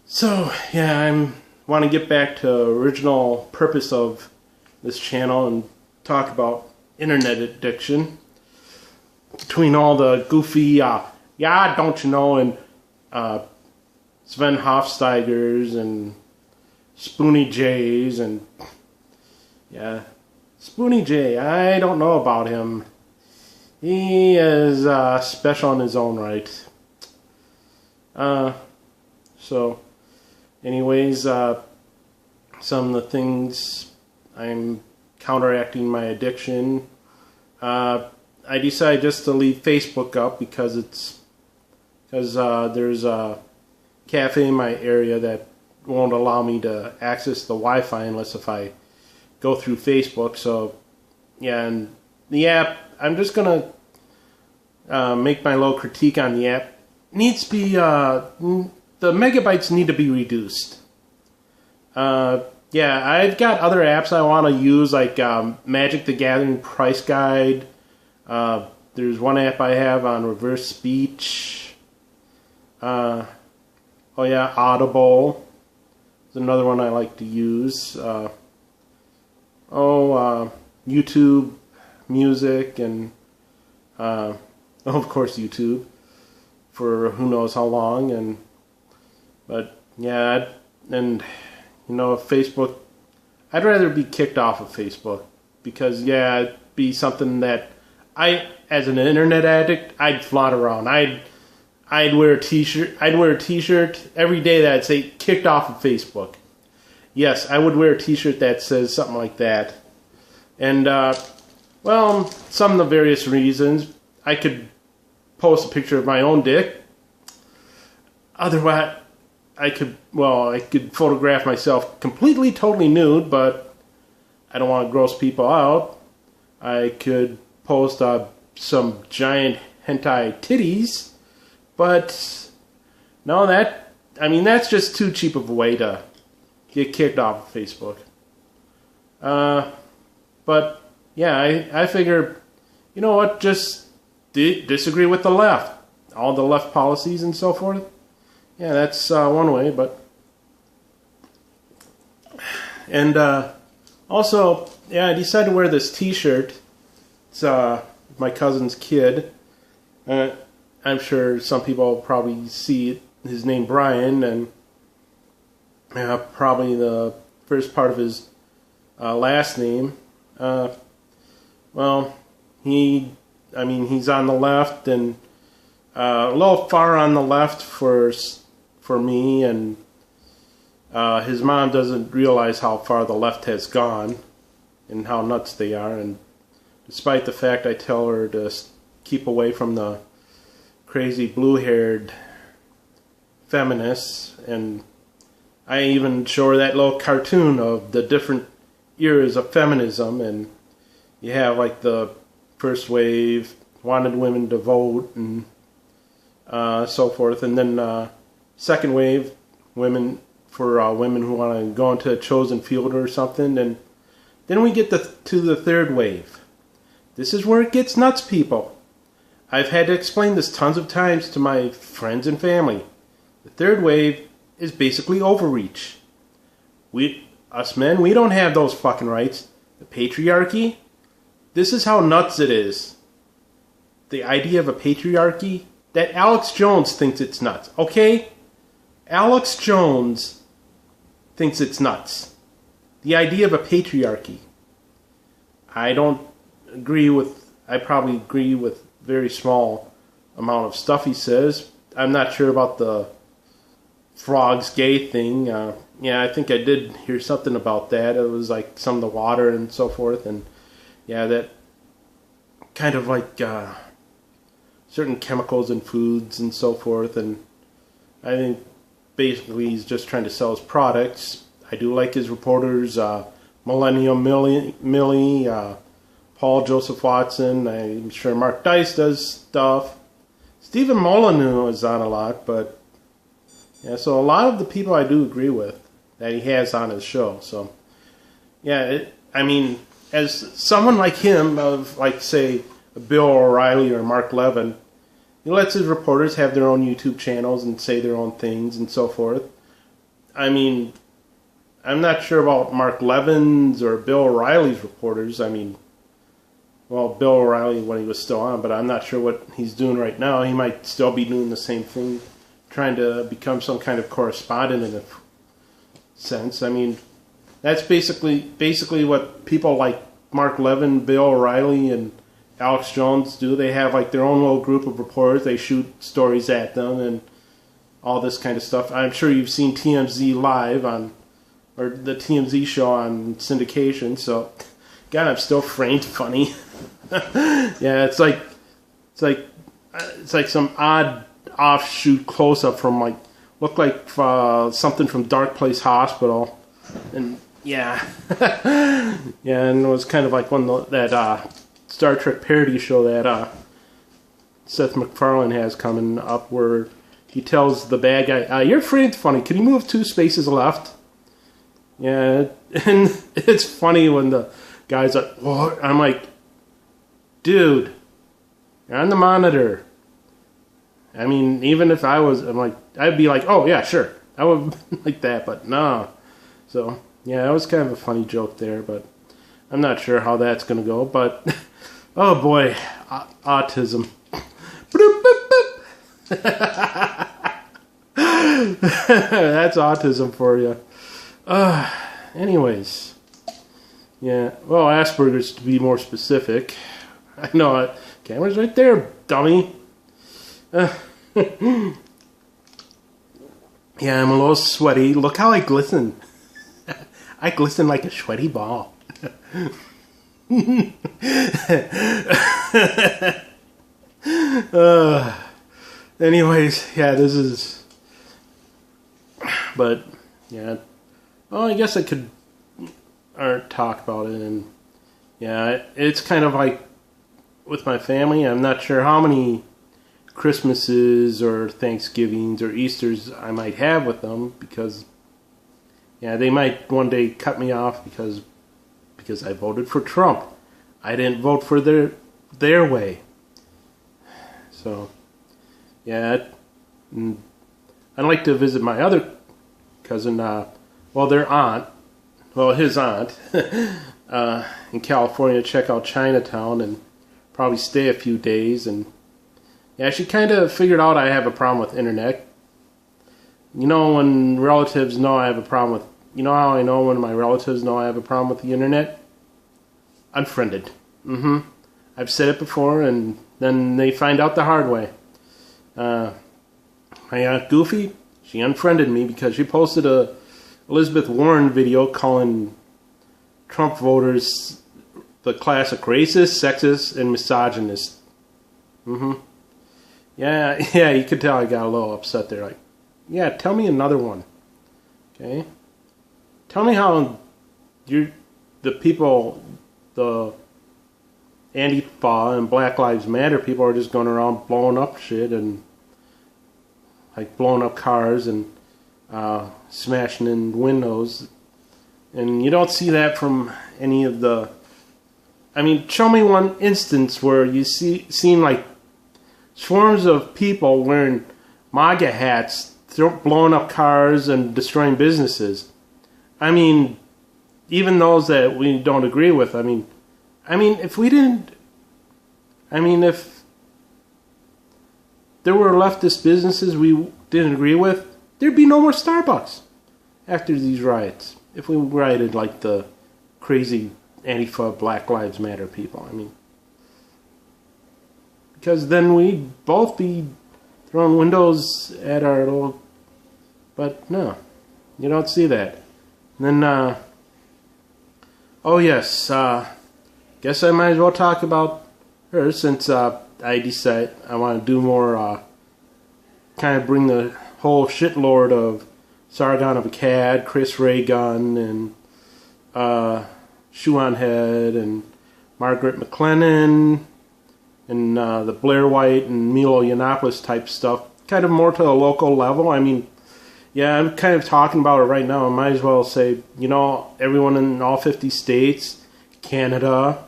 So, yeah, I want to get back to original purpose of this channel and talk about internet addiction. Between all the goofy, yeah, don't you know, and Sven Hofsteigers and Spoony J's and, yeah, Spoony J, I don't know about him. He is special in his own right. So, anyways, some of the things I'm counteracting my addiction. I decided just to leave Facebook up because there's a cafe in my area that won't allow me to access the Wi-Fi unless if I go through Facebook. So, yeah, and the app, I'm just gonna make my little critique on the app. Needs to be the megabytes need to be reduced. Yeah, I've got other apps I want to use, like Magic the Gathering Price Guide. There's one app I have on reverse speech. Oh yeah, Audible is another one I like to use. YouTube Music and of course YouTube for who knows how long. But yeah, and you know, Facebook, I'd rather be kicked off of Facebook because, yeah, it'd be something that as an internet addict, I'd flaunt around. I'd wear a t-shirt. I'd wear a t-shirt every day that'd say "kicked off of Facebook." Yes, I would wear a t-shirt that says something like that. And well, some of the various reasons, I could post a picture of my own dick. Otherwise, I could photograph myself completely, totally nude, but I don't want to gross people out. I could post some giant hentai titties, but no, that's just too cheap of a way to get kicked off of Facebook. But yeah, I figure, you know what, just disagree with the left, all the left policies and so forth. Yeah, that's one way, but... And also, yeah, I decided to wear this t-shirt. It's my cousin's kid. I'm sure some people probably see it, his name Brian, and probably the first part of his last name. Well, he's on the left, and a little far on the left for me, and his mom doesn't realize how far the left has gone and how nuts they are, and despite the fact I tell her to keep away from the crazy blue-haired feminists, and I even show her that little cartoon of the different eras of feminism, and you have like the first wave wanted women to vote and so forth, and then second wave, women who want to go into a chosen field or something, and then we get to the third wave. This is where it gets nuts, people. I've had to explain this tons of times to my friends and family. The third wave is basically overreach. Us men, we don't have those fucking rights. The patriarchy, this is how nuts it is. The idea of a patriarchy, that Alex Jones thinks it's nuts, okay? Alex Jones thinks it's nuts. The idea of a patriarchy. I probably agree with very small amount of stuff he says. I'm not sure about the frogs gay thing. Yeah, I think I did hear something about that. It was like some of the water and so forth, and yeah, that kind of like certain chemicals in foods and so forth, and I think basically he's just trying to sell his products. I do like his reporters, Millennium Millie, Paul Joseph Watson. I'm sure Mark Dice does stuff. Stephen Molyneux is on a lot, but yeah, so a lot of the people I do agree with that he has on his show. So yeah, as someone like him, of like say Bill O'Reilly or Mark Levin, he lets his reporters have their own YouTube channels and say their own things and so forth. I mean, I'm not sure about Mark Levin's or Bill O'Reilly's reporters. I mean, well, Bill O'Reilly when he was still on, but I'm not sure what he's doing right now. He might still be doing the same thing, trying to become some kind of correspondent in a sense. I mean, that's basically what people like Mark Levin, Bill O'Reilly, and Alex Jones do. They have like their own little group of reporters. They shoot stories at them and all this kind of stuff. I'm sure you've seen TMZ Live on, or the TMZ show on syndication. So, God, I'm still framed funny. Yeah, it's like some odd offshoot close up from like looked like something from Dark Place Hospital, and yeah, yeah, and it was kind of like that Star Trek parody show that Seth MacFarlane has coming up, where he tells the bad guy, "You're framed funny. Can you move 2 spaces left?" Yeah, and it's funny when the guy's like, "What?" I'm like, dude, you're on the monitor. I mean, even if I'd be like, oh yeah, sure, I would like that, but no. So yeah, that was kind of a funny joke there, but I'm not sure how that's gonna go. But oh boy, autism. That's autism for you. Anyways, yeah. Well, Aspergers to be more specific. I know it. Camera's right there, dummy. Yeah, I'm a little sweaty. Look how I glisten. I glisten like a sweaty ball. Anyways, yeah, this is... But, yeah. Well, I guess I could talk about it. And, yeah, it's kind of like with my family. I'm not sure how many Christmases or Thanksgivings or Easters I might have with them, because yeah, they might one day cut me off because I voted for Trump. I didn't vote for their way. So yeah, I'd like to visit my other cousin, their aunt, his aunt in California, check out Chinatown and probably stay a few days. And yeah, she kind of figured out I have a problem with internet. You know, when relatives know I have a problem with... You know how I know when my relatives know I have a problem with the internet? Unfriended. I've said it before, and then they find out the hard way. My Aunt Goofy, she unfriended me because she posted a Elizabeth Warren video calling Trump voters the classic racist, sexist, and misogynist. Yeah, you could tell I got a little upset there. Like, yeah, tell me another one. Okay? Tell me how the people, the Antifa and Black Lives Matter people are just going around blowing up shit and like blowing up cars and smashing in windows. And you don't see that from any of the... I mean, show me one instance where you seen like swarms of people wearing MAGA hats, blowing up cars and destroying businesses. I mean, even those that we don't agree with. I mean, if we didn't... if there were leftist businesses we didn't agree with, there'd be no more Starbucks after these riots. If we rioted like the crazy Antifa, Black Lives Matter people. I mean, because then we'd both be throwing windows at our little... But no, you don't see that. And then, oh yes, guess I might as well talk about her, since I decide I want to do more, kind of bring the whole shitlord of Sargon of Akkad, Chris Ray Gun, and Shoe on Head, and Margaret McLennan, and the Blair White and Milo Yiannopoulos type stuff, kind of more to a local level. I mean, yeah, I'm kind of talking about it right now. I might as well say, you know, everyone in all 50 states, Canada,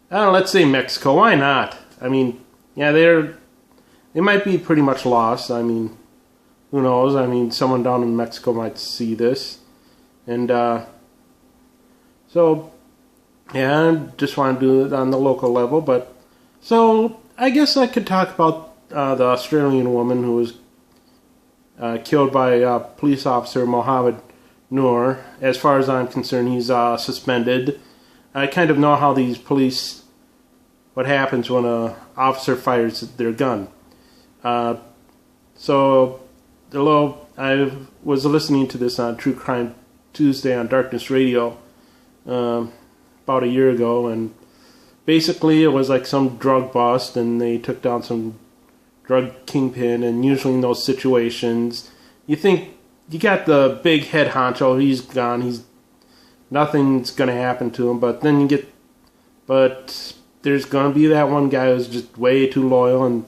let's say Mexico. Why not? I mean, yeah, they might be pretty much lost. I mean, who knows? I mean, someone down in Mexico might see this. And so, yeah, I just want to do it on the local level. But so I guess I could talk about the Australian woman who was killed by police officer Mohammed Noor. As far as I'm concerned, he's suspended. I kind of know how these police, what happens when a officer fires their gun. So I was listening to this on True Crime Tuesday on Darkness Radio about a year ago, and basically it was like some drug bust, and they took down some drug kingpin. And usually in those situations, you think you got the big head honcho, he's gone, nothing's gonna happen to him. But then there's gonna be that one guy who's just way too loyal, and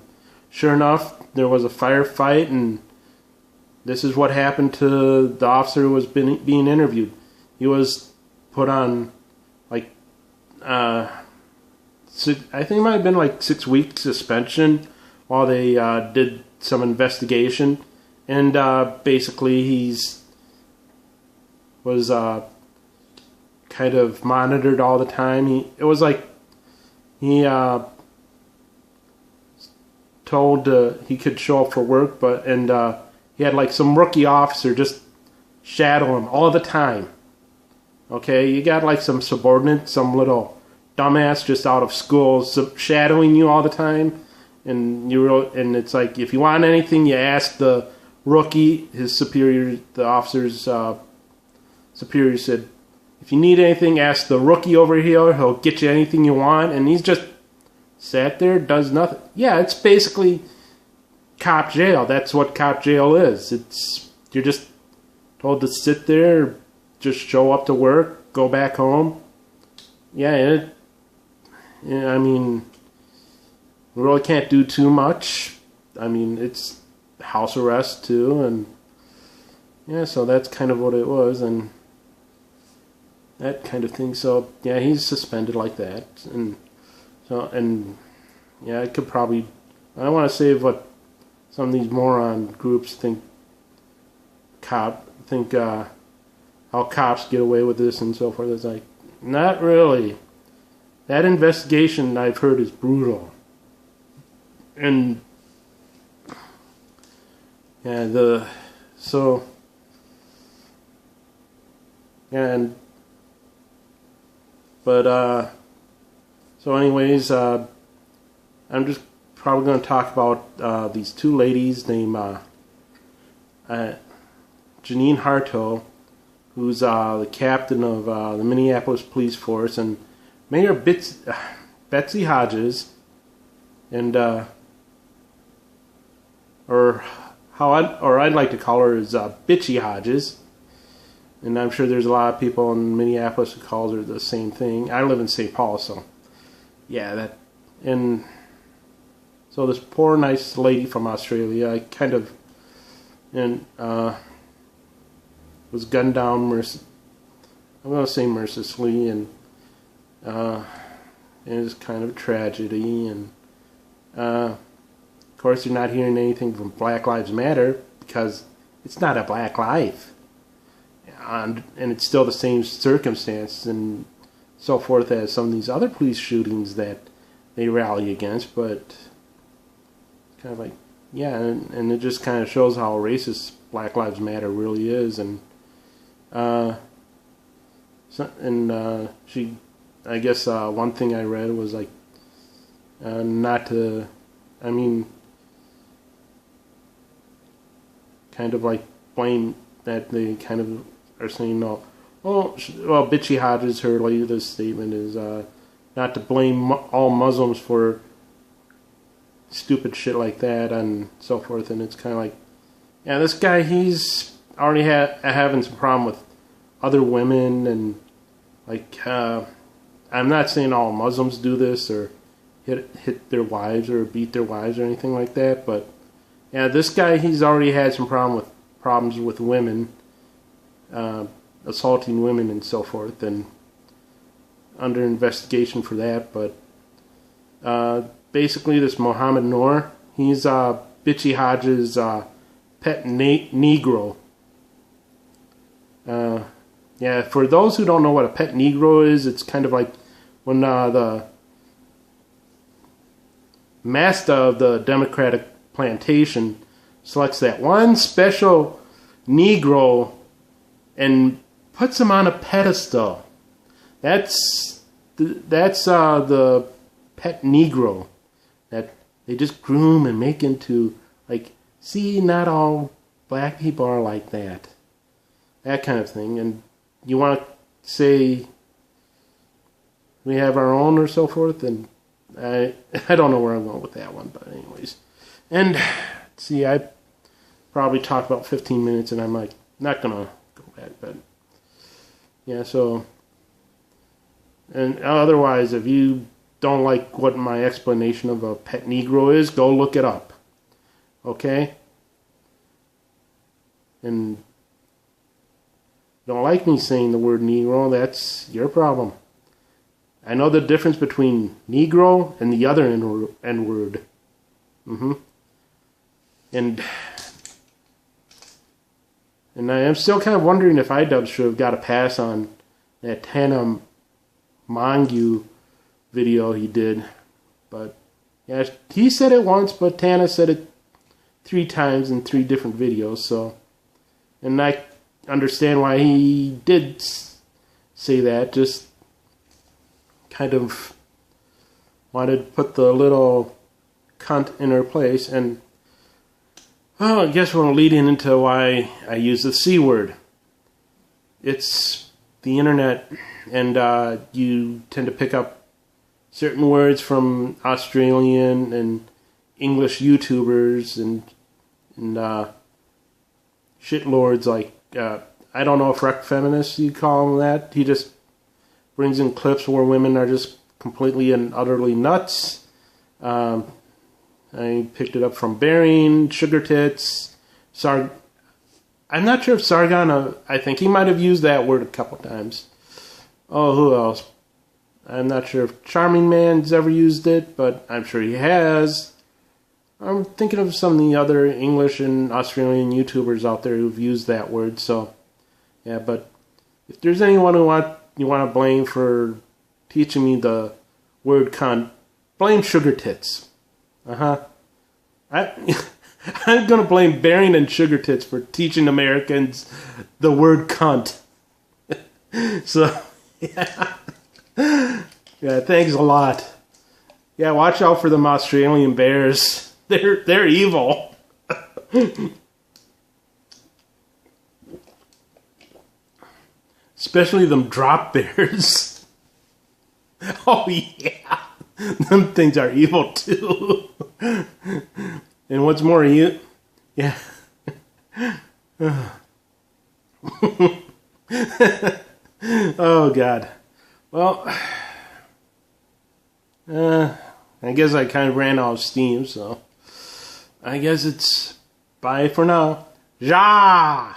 sure enough, there was a firefight, and this is what happened to the officer who was being interviewed. He was put on I think it might have been 6 weeks suspension while they did some investigation, and basically was kind of monitored all the time. He told he could show up for work, and he had some rookie officer just shadow him all the time. Okay, you got some subordinate, some little dumbass just out of school shadowing you all the time, and it's like, if you want anything, you ask the rookie. His superior, the officer's superior, said, if you need anything, ask the rookie over here. He'll get you anything you want. And he's just sat there, does nothing. Yeah, it's basically cop jail. That's what cop jail is. You're just told to sit there, just show up to work, go back home. Yeah, I mean, we really can't do too much. I mean, it's house arrest too, and yeah, so that's kind of what it was, and that kind of thing. So yeah, he's suspended like that, and yeah, I could probably, I don't want to say what some of these moron groups think how cops get away with this and so forth. It's like, not really. That investigation, I've heard, is brutal. And yeah, so anyways, I'm just probably going to talk about these two ladies named Janine Harto, who's the captain of the Minneapolis Police Force, and Mayor Betsy Hodges, and I'd like to call her is Bitchy Hodges, and I'm sure there's a lot of people in Minneapolis who calls her the same thing. I live in St. Paul, so yeah, and so this poor nice lady from Australia, I kind of was gunned down I'm going to say mercilessly, and it was kind of a tragedy, and of course you're not hearing anything from Black Lives Matter because it's not a black life, and it's still the same circumstance and so forth as some of these other police shootings that they rally against. But kind of like, yeah, and it just kind of shows how racist Black Lives Matter really is. And she, I guess one thing I read was like, not to, I mean, kind of like blame that they kind of are saying, no, well, Bitchy Hodges, her latest statement is not to blame all Muslims for stupid shit like that and so forth. And it's kind of like, yeah, this guy, he's already having some problem with other women, and like, I'm not saying all Muslims do this or hit their wives or beat their wives or anything like that, but yeah, this guy, he's already had some problems with women, assaulting women and so forth, and under investigation for that. But basically, this Mohammed Noor, he's Bitchy Hodges' pet Negro. Yeah, for those who don't know what a pet Negro is, it's kind of like when the master of the Democratic plantation selects that one special Negro and puts him on a pedestal. That's the pet Negro that they just groom and make into, like, see, not all black people are like that. That kind of thing. And you want to say we have our own or so forth, and I don't know where I'm going with that one, but anyways. And see, I probably talked about 15 minutes, and I'm like, not going to go back, but yeah, so, and otherwise, if you don't like what my explanation of a pet Negro is, go look it up, okay? And don't like me saying the word Negro, that's your problem. I know the difference between Negro and the other N-word. And I am still kind of wondering if iDub should have got a pass on that Tana Mongeau video he did. But yeah, he said it once, but Tana said it 3 times in 3 different videos. So, and I understand why he did say that. Just kind of wanted to put the little cunt in her place. And well, I guess we're leading into why I use the C word. It's the internet, and you tend to pick up certain words from Australian and English YouTubers and shitlords like, I don't know if rec feminists you call them that. He just brings in clips where women are just completely and utterly nuts. I picked it up from Bearing, Sugar Tits, I'm not sure if Sargon, I think he might have used that word a couple times. Oh, who else? I'm not sure if Charming Man's ever used it, but I'm sure he has. I'm thinking of some of the other English and Australian YouTubers out there who've used that word, so yeah, but if there's anyone who you want to blame for teaching me the word cunt, blame Sugar Tits. I'm going to blame Bearing and Sugar Tits for teaching Americans the word cunt. So, yeah. Yeah, thanks a lot. Yeah, watch out for them Australian bears. They're evil. Especially them drop bears. Oh, yeah. Them things are evil, too. And what's more, yeah. Oh, God. Well, I guess I kind of ran out of steam, so I guess it's bye for now. Ja!